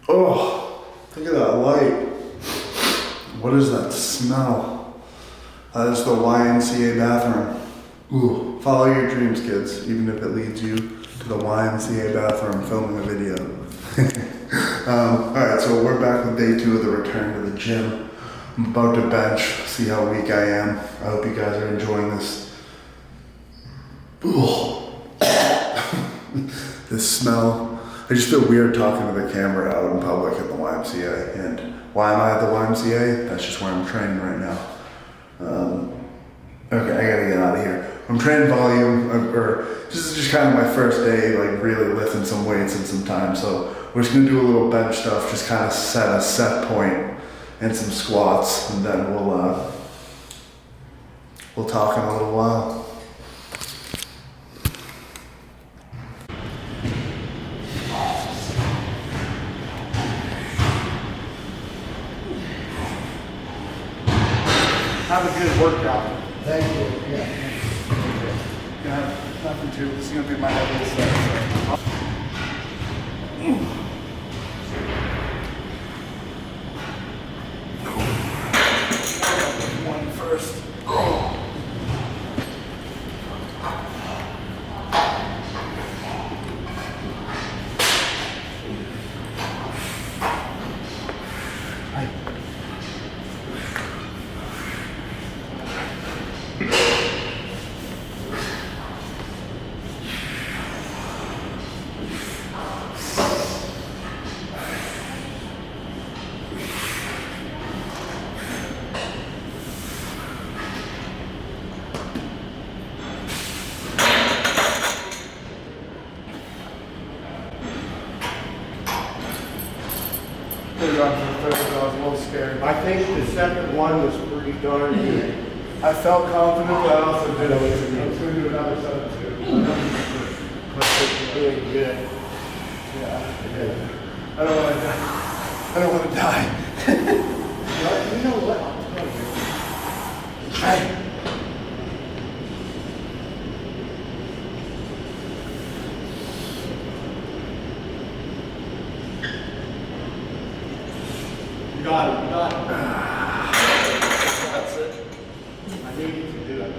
Oh, look at that light. What is that smell? That is the YMCA bathroom. Ooh, follow your dreams, kids, even if it leads you to the YMCA bathroom filming a video. Alright, so we're back with day 2 of the return to the gym. I'm about to bench, see how weak I am. I hope you guys are enjoying this. Ooh. This smell. I just feel weird talking to the camera out in public at the YMCA. And why am I at the YMCA? That's just where I'm training right now. Okay, I gotta get out of here. I'm training volume, this is just kind of my first day, like really lifting some weights in some time. So we're just gonna do a little bench stuff, just kind of set a set point and some squats, and then we'll talk in a little while. Have a good workout. Thank you. Yeah. Yeah, nothing too. This is gonna be my heaviest set. One first. I was a little scared. I think the second one was pretty darn good. I felt confident, but I also did I was going to do another set too. Really good. Yeah. I don't want to die. I don't want to die. You know what? I'll tell you. You got it. You got it. That's it. I need you to do it.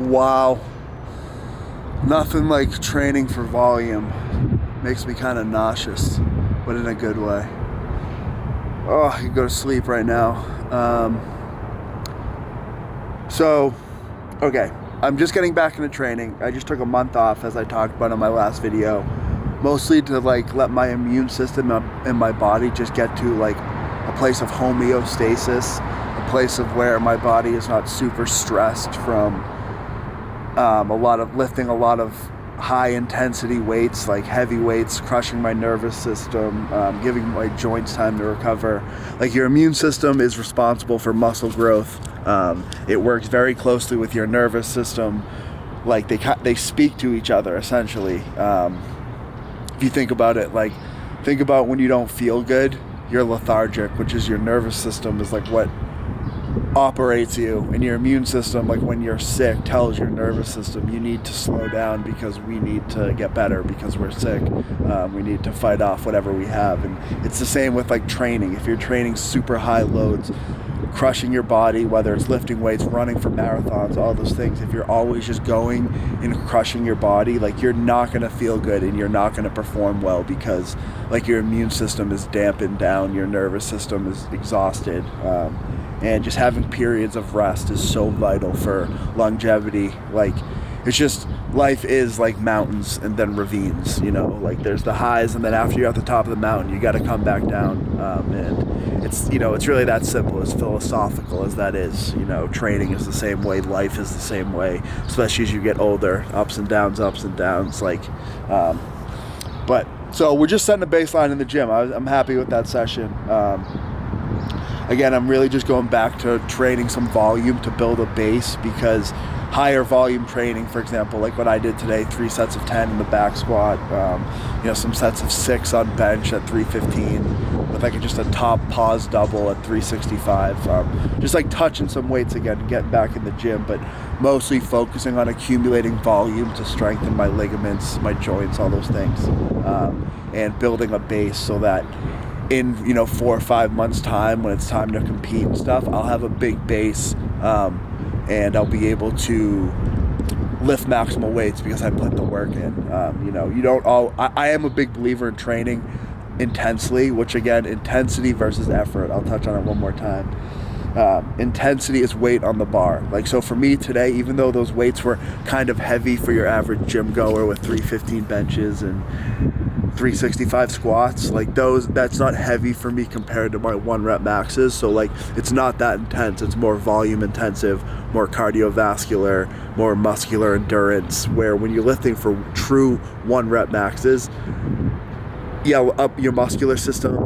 Wow. Nothing like training for volume. Makes me kind of nauseous, but in a good way. Oh, I could go to sleep right now. Okay, I'm just getting back into training. I just took a month off, as I talked about in my last video, mostly to like let my immune system in my body just get to like a place of homeostasis, a place of where my body is not super stressed from lifting a lot of high intensity weights, like heavy weights, crushing my nervous system, giving my joints time to recover. Like, your immune system is responsible for muscle growth. It works very closely with your nervous system. Like, they speak to each other essentially. If you think about it, like, think about when you don't feel good, you're lethargic, which is your nervous system is like what operates you, and your immune system, like when you're sick, tells your nervous system you need to slow down because we need to get better because we're sick. We need to fight off whatever we have. And it's the same with like training. If you're training super high loads, crushing your body, whether it's lifting weights, running for marathons, all those things, if you're always just going and crushing your body, like, you're not going to feel good and you're not going to perform well because like your immune system is dampened down, your nervous system is exhausted. And just having periods of rest is so vital for longevity. Like, it's just, life is like mountains and then ravines, you know, like there's the highs, and then after you're at the top of the mountain, you got to come back down. And it's, you know, it's really that simple, as philosophical as that is. You know, training is the same way, life is the same way, especially as you get older, ups and downs, like, but so we're just setting a baseline in the gym. I'm happy with that session. Again, I'm really just going back to training some volume to build a base, because higher volume training, for example, like what I did today, 3 sets of 10 in the back squat, you know, some sets of 6 on bench at 315 with like just a top pause double at 365, just like touching some weights again, getting back in the gym, but mostly focusing on accumulating volume to strengthen my ligaments, my joints, all those things, and building a base so that in, you know, 4 or 5 months time, when it's time to compete and stuff, I'll have a big base, and I'll be able to lift maximal weights because I put the work in. You know, I am a big believer in training intensely, which again, intensity versus effort. I'll touch on it one more time. Intensity is weight on the bar. Like, so for me today, even though those weights were kind of heavy for your average gym goer with 315 benches and 365 squats, like that's not heavy for me compared to my 1 rep maxes. So like, it's not that intense. It's more volume intensive, more cardiovascular, more muscular endurance, where when you're lifting for true 1 rep maxes, yeah, up your muscular system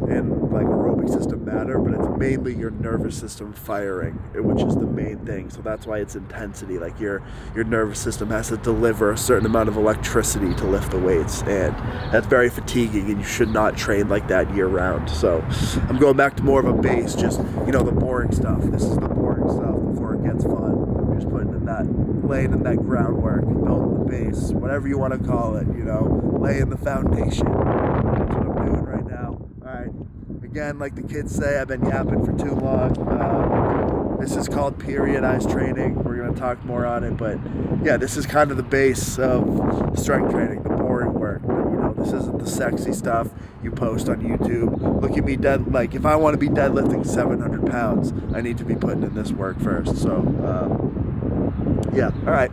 and like aerobic system matter, but it's mainly your nervous system firing, which is the main thing. So that's why it's intensity. Like, your nervous system has to deliver a certain amount of electricity to lift the weights, and that's very fatiguing, and you should not train like that year round. So I'm going back to more of a base, just, you know, the boring stuff. This is the boring stuff before it gets fun. Just laying in that groundwork, building the base, whatever you want to call it, you know, laying the foundation. That's what I'm doing right now. All right. Again, like the kids say, I've been yapping for too long. This is called periodized training. We're going to talk more on it, but yeah, this is kind of the base of strength training, the boring work, you know, This isn't the sexy stuff you post on YouTube. Look at me like if I want to be deadlifting 700 pounds, I need to be putting in this work first. So, yeah, all right.